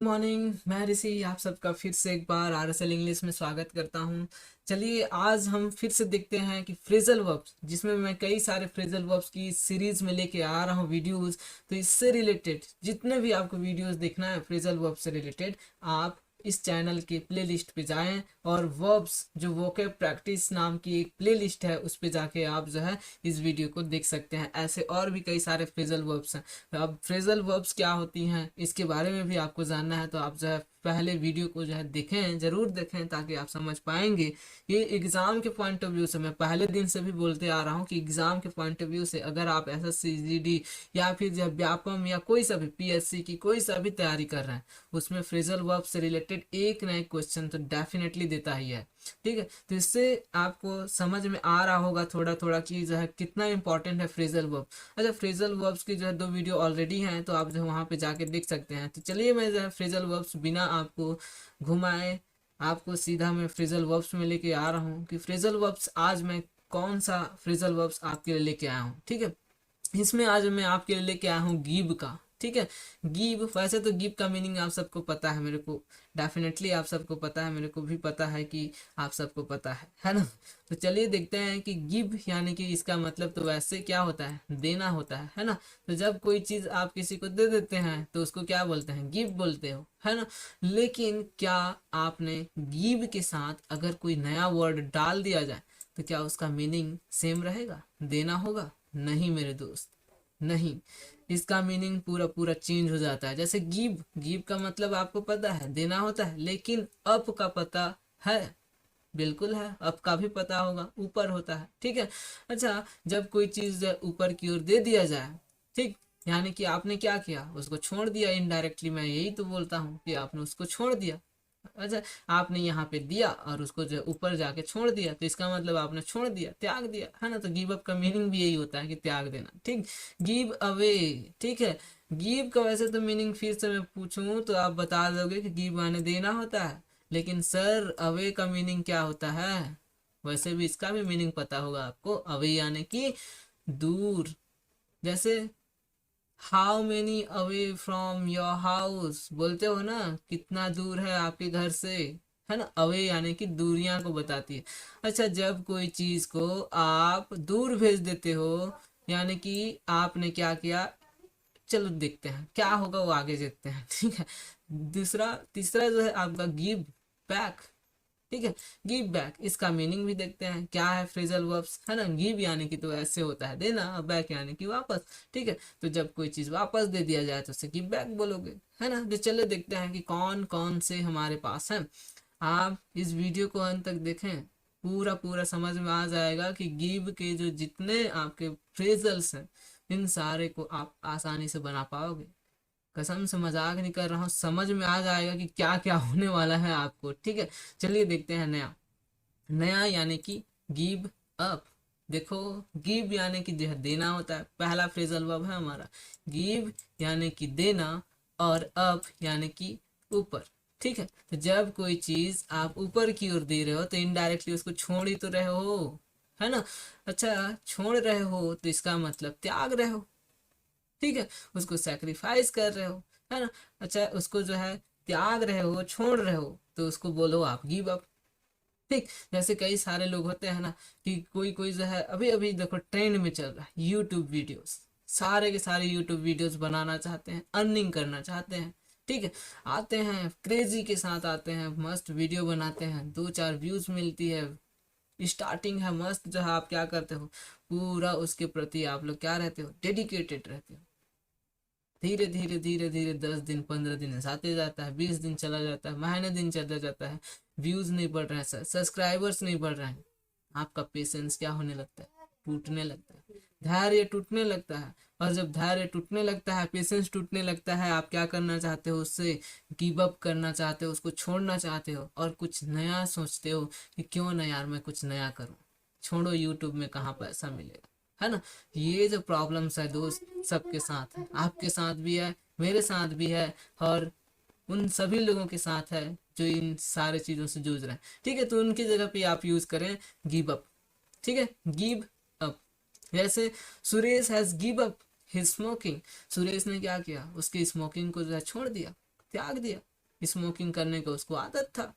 Morning. मैं ऋषि आप सबका फिर से एक बार आरएसएल इंग्लिश में स्वागत करता हूं। चलिए आज हम फिर से देखते हैं कि फ्रेजल वर्ब्स, जिसमें मैं कई सारे फ्रेजल वर्ब्स की सीरीज में लेके आ रहा हूं वीडियोस। तो इससे रिलेटेड जितने भी आपको वीडियोस देखना है फ्रेजल वर्ब से रिलेटेड, आप इस चैनल के प्लेलिस्ट पे जाएं और वर्ब्स जो वोकैब प्रैक्टिस नाम की एक प्लेलिस्ट है उस पे जाके आप जो है इस वीडियो को देख सकते हैं। ऐसे और भी कई सारे फ्रेजल वर्ब्स हैं। अब फ्रेजल वर्ब्स क्या होती हैं इसके बारे में भी आपको जानना है, तो आप जो है पहले वीडियो को जो है देखें, जरूर देखें, ताकि आप समझ पाएंगे। ये एग्जाम के पॉइंट ऑफ व्यू से, मैं पहले दिन से भी बोलते आ रहा हूँ कि एग्जाम के पॉइंट ऑफ व्यू से अगर आप एसएससी जीडी या फिर जब व्यापम या कोई सा भी पीएससी की कोई सा भी तैयारी कर रहे हैं, उसमें फ्रेजल वर्ब से रिलेटेड एक ना एक क्वेश्चन तो डेफिनेटली देता ही है। ठीक है, तो इससे आपको समझ में आ रहा होगा थोड़ा थोड़ा कि जो है कितना इंपॉर्टेंट है फ्रेजल वर्ब। अच्छा, फ्रेजल वर्ब्स की जो है 2 वीडियो ऑलरेडी हैं, तो आप जो है वहाँ पे जाके देख सकते हैं। तो चलिए मैं जो है फ्रेजल वर्ब्स बिना आपको घुमाए आपको सीधा मैं फ्रेजल वर्ब्स में लेके आ रहा हूँ कि फ्रेजल वर्ब्स आज मैं कौन सा फ्रेजल वर्ब्स आपके लिए लेके आया हूँ। ठीक है, इसमें आज मैं आपके लिए लेके आया हूँ गिव का। ठीक है, गिव, वैसे तो गिव का मीनिंग आप सबको पता है, मेरे को डेफिनेटली आप सबको पता है, मेरे को भी पता है कि आप सबको पता है ना। तो चलिए देखते हैं कि गिव यानी कि इसका मतलब तो वैसे क्या होता है, देना होता है ना। तो जब कोई चीज आप किसी को दे देते हैं तो उसको क्या बोलते हैं, गिव बोलते हो, है ना। लेकिन क्या आपने गिव के साथ अगर कोई नया वर्ड डाल दिया जाए तो क्या उसका मीनिंग सेम रहेगा, देना होगा? नहीं मेरे दोस्त, नहीं। इसका मीनिंग पूरा पूरा चेंज हो जाता है। जैसे गिव, गिव का मतलब आपको पता है देना होता है, लेकिन अप का पता है? बिल्कुल है, अप का भी पता होगा, ऊपर होता है। ठीक है। अच्छा, जब कोई चीज ऊपर की ओर दे दिया जाए, ठीक, यानी कि आपने क्या किया, उसको छोड़ दिया इनडायरेक्टली। मैं यही तो बोलता हूँ कि आपने उसको छोड़ दिया। अच्छा, आपने यहाँ पे दिया और उसको जो ऊपर जाके छोड़ दिया, तो इसका मतलब आपने छोड़ दिया, त्याग दिया, है ना। तो गिव अप का मीनिंग भी यही होता है कि त्याग देना। ठीक, गिव अवे। ठीक है, गिव का वैसे तो मीनिंग फिर से मैं पूछूं तो आप बता दोगे कि गिव माने देना होता है, लेकिन सर अवे का मीनिंग क्या होता है? वैसे भी इसका भी मीनिंग पता होगा आपको, अवे यानी कि दूर। जैसे how many away from your house, बोलते हो ना, कितना दूर है आपके घर से, है ना। अवे यानी कि दूरियां को बताती है। अच्छा, जब कोई चीज को आप दूर भेज देते हो, यानी कि आपने क्या किया, चलो देखते हैं क्या होगा, वो आगे देखते हैं। ठीक है, दूसरा तीसरा जो है आपका गिव बैक। ठीक है, गिव बैक, इसका मीनिंग भी देखते हैं क्या है फ्रेजल वर्ब्स, है ना। गिव यानी कि तो ऐसे होता है देना, और बैक यानी कि वापस। ठीक है, तो जब कोई चीज वापस दे दिया जाए तो उसे गिव बैक बोलोगे, है ना। तो चलो देखते हैं कि कौन कौन से हमारे पास हैं। आप इस वीडियो को अंत तक देखें, पूरा पूरा समझ में आ जाएगा कि गिव के जो जितने आपके फ्रेजल्स हैं, इन सारे को आप आसानी से बना पाओगे। कसम से मजाक नहीं कर रहा हूँ, समझ में आ जाएगा कि क्या क्या होने वाला है आपको। ठीक है, चलिए देखते हैं नया। नया यानी कि गिव अप। देखो, गिव यानी कि जो है देना होता है, पहला फ्रेजल वर्ब है हमारा। गिव यानी कि देना, और अप यानी कि ऊपर। ठीक है, तो जब कोई चीज आप ऊपर की ओर दे रहे हो तो इनडायरेक्टली उसको छोड़ ही तो रहे हो, है ना। अच्छा, छोड़ रहे हो तो इसका मतलब त्याग रहे हो। ठीक है, उसको सेक्रीफाइस कर रहे हो, है ना। अच्छा, उसको जो है त्याग रहे हो, छोड़ रहे हो, तो उसको बोलो आप गिव अप। ठीक, जैसे कई सारे लोग होते हैं ना कि कोई कोई जो है, अभी अभी देखो ट्रेंड में चल रहा है यूट्यूब वीडियोस, सारे के सारे यूट्यूब वीडियोस बनाना चाहते हैं, अर्निंग करना चाहते हैं। ठीक है, आते हैं क्रेजी के साथ, आते हैं मस्त वीडियो बनाते हैं, 2-4 व्यूज मिलती है, स्टार्टिंग है मस्त, जो है आप क्या करते हो, पूरा उसके प्रति आप लोग क्या रहते हो, डेडिकेटेड रहते हो। धीरे धीरे धीरे धीरे 10 दिन 15 दिन ऐसे आते जाता है, 20 दिन चला जाता है, महीने दिन चला जाता है, व्यूज नहीं बढ़ रहे हैं, सब्सक्राइबर्स नहीं बढ़ रहे हैं। आपका पेशेंस क्या होने लगता है, टूटने लगता है, धैर्य टूटने लगता है। और जब धैर्य टूटने लगता है, पेशेंस टूटने लगता है, आप क्या करना चाहते हो, उससे गिव अप करना चाहते हो, उसको छोड़ना चाहते हो, और कुछ नया सोचते हो कि क्यों ना यार मैं कुछ नया करूं। छोड़ो, यूट्यूब में कहाँ पैसा मिलेगा, है ना। ये जो प्रॉब्लम्स है दोस्त, सबके साथ है, आपके साथ भी है, मेरे साथ भी है, और उन सभी लोगों के साथ है जो इन सारे चीजों से जूझ रहे हैं। ठीक है, तो उनकी जगह पे आप यूज करें गिव अप। ठीक है, गिव अप। जैसे Suresh has give up his smoking, Suresh ने क्या किया, उसकी स्मोकिंग को जो है छोड़ दिया। त्याग दिया, स्मोकिंग करने का उसको आदत था,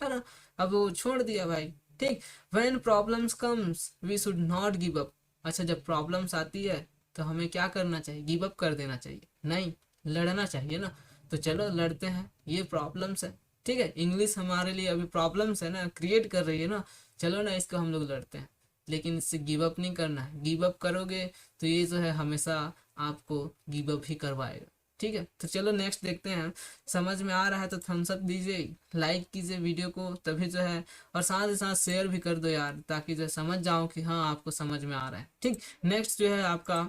है ना, अब वो छोड़ दिया भाई। ठीक, when problems comes we should not give up. अच्छा, जब प्रॉब्लम्स आती है तो हमें क्या करना चाहिए? गिव अप कर देना चाहिए? नहीं, लड़ना चाहिए ना। तो चलो लड़ते हैं, ये प्रॉब्लम्स है, ठीक है, इंग्लिश हमारे लिए अभी प्रॉब्लम्स है ना, क्रिएट कर रही है ना, चलो ना इसको हम लोग लड़ते हैं। लेकिन इससे गिव अप नहीं करना है, गिव अप करोगे तो ये जो है हमेशा आपको गिव अप ही करवाएगा। ठीक है, तो चलो नेक्स्ट देखते हैं। समझ में आ रहा है तो थम्स अप दीजिए, लाइक कीजिए वीडियो को, तभी जो है, और साथ ही साथ शेयर भी कर दो यार, ताकि जो है समझ जाओ कि हाँ आपको समझ में आ रहा है। ठीक, नेक्स्ट जो है आपका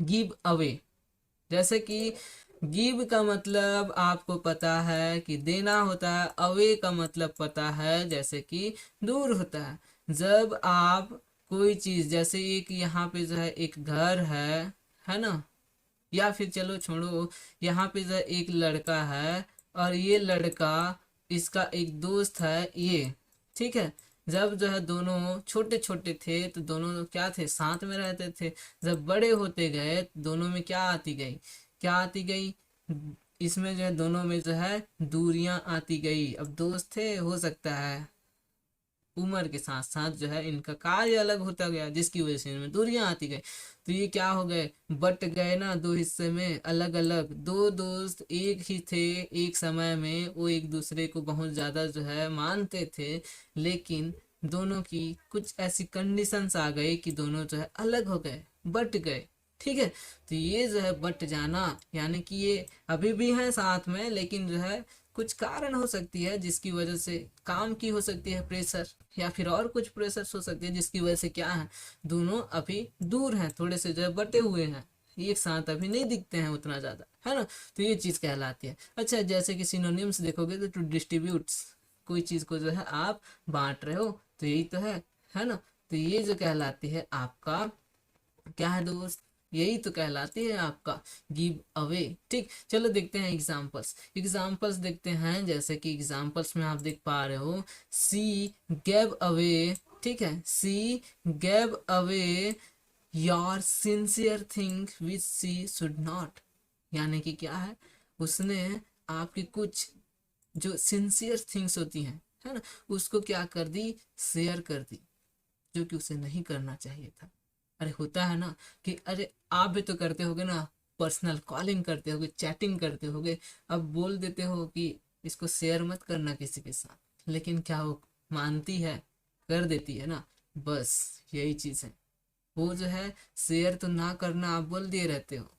गिव अवे। जैसे कि गिव का मतलब आपको पता है कि देना होता है, अवे का मतलब पता है जैसे कि दूर होता है। जब आप कोई चीज, जैसे एक यहाँ पे जो है एक घर है ना, या फिर चलो छोड़ो, यहाँ पे जो है एक लड़का है और ये लड़का, इसका एक दोस्त है ये, ठीक है। जब जो है दोनों छोटे छोटे थे तो दोनों क्या थे? साथ में रहते थे। जब बड़े होते गए तो दोनों में क्या आती गई? क्या आती गई? इसमें जो है दोनों में जो है दूरियां आती गई। अब दोस्त थे, हो सकता है उम्र के साथ साथ जो है इनका कार्य अलग होता गया, जिसकी वजह से इनमें दूरियां आती गई। तो ये क्या हो गए? बट गए ना दो हिस्से में, अलग अलग। दो दोस्त एक ही थे, एक समय में वो एक दूसरे को बहुत ज्यादा जो है मानते थे, लेकिन दोनों की कुछ ऐसी कंडीशंस आ गई कि दोनों जो है अलग हो गए, बट गए। ठीक है, तो ये जो है बट जाना, यानी कि ये अभी भी हैं साथ में, लेकिन जो है कुछ कारण हो सकती है जिसकी वजह से, काम की हो सकती है प्रेशर, या फिर और कुछ प्रेशर हो सकती है जिसकी वजह से क्या है, दोनों अभी दूर हैं, थोड़े से जो है बटे हुए हैं, एक साथ अभी नहीं दिखते हैं उतना ज्यादा, है ना। तो ये चीज कहलाती है। अच्छा, जैसे कि सिनोनिम्स देखोगे तो टू डिस्ट्रीब्यूट्स, कोई चीज को जो है आप बांट रहे हो, तो यही तो है ना। तो ये जो कहलाती है आपका क्या है दोस्त? यही तो कहलाती है आपका गिव अवे। ठीक, चलो देखते हैं एग्जांपल्स। एग्जांपल्स देखते हैं, जैसे कि एग्जांपल्स में आप देख पा रहे हो, सी गेव अवे, ठीक है, she gave away your sincere thing which she should not. यानी कि क्या है? उसने आपकी कुछ जो सिंसियर थिंग्स होती हैं, है ना, उसको क्या कर दी? शेयर कर दी, जो कि उसे नहीं करना चाहिए था। अरे होता है ना कि अरे आप भी तो करते होगे ना, पर्सनल कॉलिंग करते होगे, चैटिंग करते होगे, अब बोल देते हो कि इसको शेयर मत करना किसी के साथ, लेकिन क्या वो मानती है? कर देती है ना। बस यही चीज है, वो जो है शेयर तो ना करना आप बोल दिए रहते हो,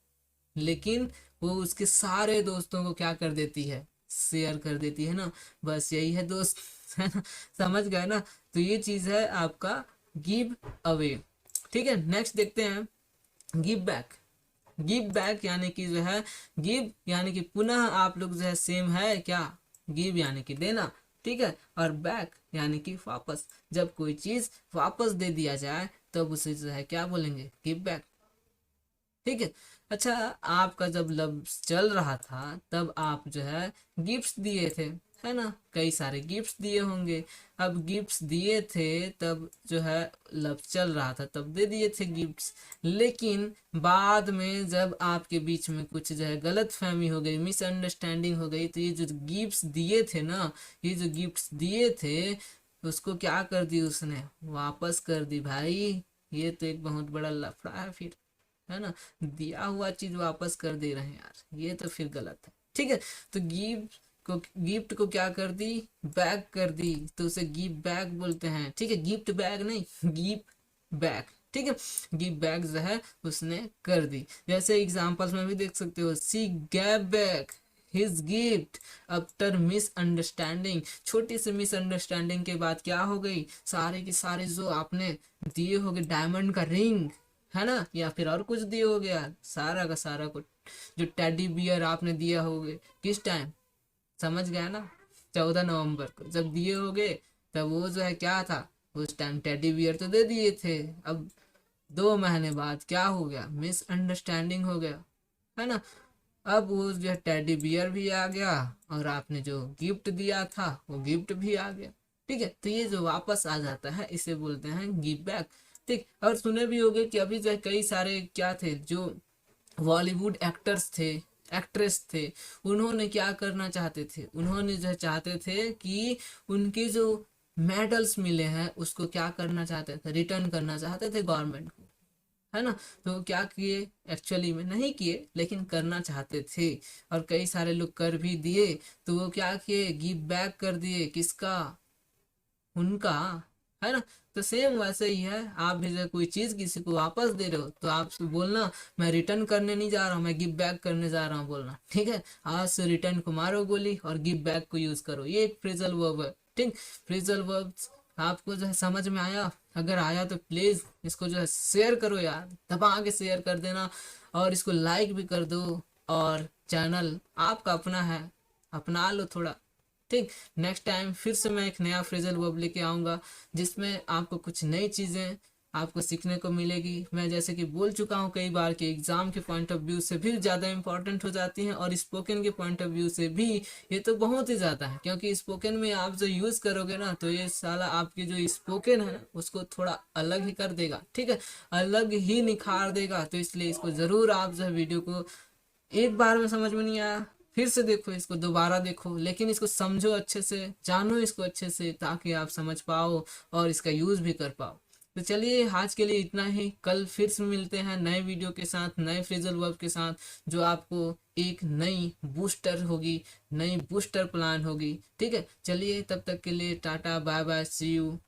लेकिन वो उसके सारे दोस्तों को क्या कर देती है? शेयर कर देती है ना। बस यही है दोस्त, है ना, समझ गए ना। तो ये चीज है आपका गिव अवे। ठीक है, नेक्स्ट देखते हैं गिव बैक। गिव बैक यानी कि जो है, गिव यानी कि पुनः आप लोग जो है सेम है क्या? गिव यानी कि देना, ठीक है, और बैक यानी कि वापस। जब कोई चीज वापस दे दिया जाए तब उसे जो है क्या बोलेंगे? Give back. ठीक है। अच्छा, आपका जब लव चल रहा था तब आप जो है गिफ्ट्स दिए थे, है ना, कई सारे गिफ्ट्स दिए होंगे। अब गिफ्ट्स दिए थे तब जो है लव चल रहा था तब दे दिए थे गिफ्ट्स, लेकिन बाद में जब आपके बीच में कुछ जो है गलत फहमी हो गई, मिसअंडरस्टैंडिंग हो गई, तो ये जो गिफ्ट्स दिए थे ना, ये जो गिफ्ट्स दिए थे उसको क्या कर दी उसने? वापस कर दी भाई। ये तो एक बहुत बड़ा लफड़ा है फिर, है ना, दिया हुआ चीज वापस कर दे रहे हैं यार, ये तो फिर गलत है। ठीक है, तो गिफ्ट को क्या कर दी? बैक कर दी, तो उसे गिव बैक बोलते हैं। ठीक है, गिफ्ट बैग नहीं, गिव बैक। ठीक है, गिव बैक जो है उसने कर दी। जैसे एग्जांपल्स में भी देख सकते हो, she gave back his gift after misunderstanding. छोटी सी मिसअंडरस्टैंडिंग के बाद क्या हो गई? सारे के सारे जो आपने दिए होगे डायमंड का रिंग, है ना, या फिर और कुछ दिए हो गया, सारा का सारा कुछ, जो टेडी बियर आपने दिया होगे किस टाइम, समझ गया ना, 14 नवंबर को जब दिए होगे, तब वो जो है क्या था? उस टाइम टेडी बियर तो दे दिए थे। अब 2 महीने बाद क्या हो गया? मिसअंडरस्टैंडिंग हो गया, है ना। अब वो जो है टेडी बियर भी आ गया, और आपने जो गिफ्ट दिया था वो गिफ्ट भी आ गया। ठीक है, तो ये जो वापस आ जाता है इसे बोलते हैं गिव बैक। ठीक, और सुने भी होंगे कि अभी जो है कई सारे क्या थे, जो बॉलीवुड एक्टर्स थे, एक्ट्रेस थे, उन्होंने क्या करना चाहते थे, उन्होंने जो चाहते थे कि उनके जो मेडल्स मिले हैं उसको क्या करना चाहते थे, रिटर्न करना चाहते थे गवर्नमेंट को, है ना। तो क्या किए, एक्चुअली में नहीं किए लेकिन करना चाहते थे, और कई सारे लोग कर भी दिए। तो वो क्या किए, गिव बैक कर दिए, किसका, उनका, है ना। तो सेम वैसे ही है, आप भी जब कोई चीज किसी को वापस दे रहे हो तो आप बोलना मैं रिटर्न करने नहीं जा रहा हूँ, मैं गिव बैक करने जा रहा हूँ बोलना, ठीक है। आज से रिटर्न को मारो गोली और गिव बैक को यूज करो, ये एक फ्रेजल वर्ब है, ठीक। फ्रेजल वर्ब्स आपको जो है समझ में आया, अगर आया तो प्लीज इसको जो है शेयर करो यार, दबा के शेयर कर देना, और इसको लाइक भी कर दो, और चैनल आपका अपना है, अपना लो थोड़ा, ठीक। नेक्स्ट टाइम फिर से मैं एक नया फ्रेजल वर्ब लेके आऊँगा, जिसमें आपको कुछ नई चीज़ें आपको सीखने को मिलेगी। मैं जैसे कि बोल चुका हूँ कई बार कि एग्ज़ाम के पॉइंट ऑफ व्यू से भी ज़्यादा इंपॉर्टेंट हो जाती हैं, और स्पोकन के पॉइंट ऑफ व्यू से भी ये तो बहुत ही ज़्यादा है, क्योंकि स्पोकन में आप जो यूज़ करोगे ना तो ये साला आपकी जो स्पोकन है ना उसको थोड़ा अलग ही कर देगा, ठीक है, अलग ही निखार देगा। तो इसलिए इसको ज़रूर आप जो है वीडियो को एक बार में समझ में नहीं आया फिर से देखो, इसको दोबारा देखो, लेकिन इसको समझो अच्छे से, जानो इसको अच्छे से, ताकि आप समझ पाओ और इसका यूज भी कर पाओ। तो चलिए आज के लिए इतना ही, कल फिर से मिलते हैं नए वीडियो के साथ, नए फ्रेजल वर्ब के साथ, जो आपको एक नई बूस्टर होगी, नई बूस्टर प्लान होगी, ठीक है। चलिए तब तक के लिए tata bye bye, see you.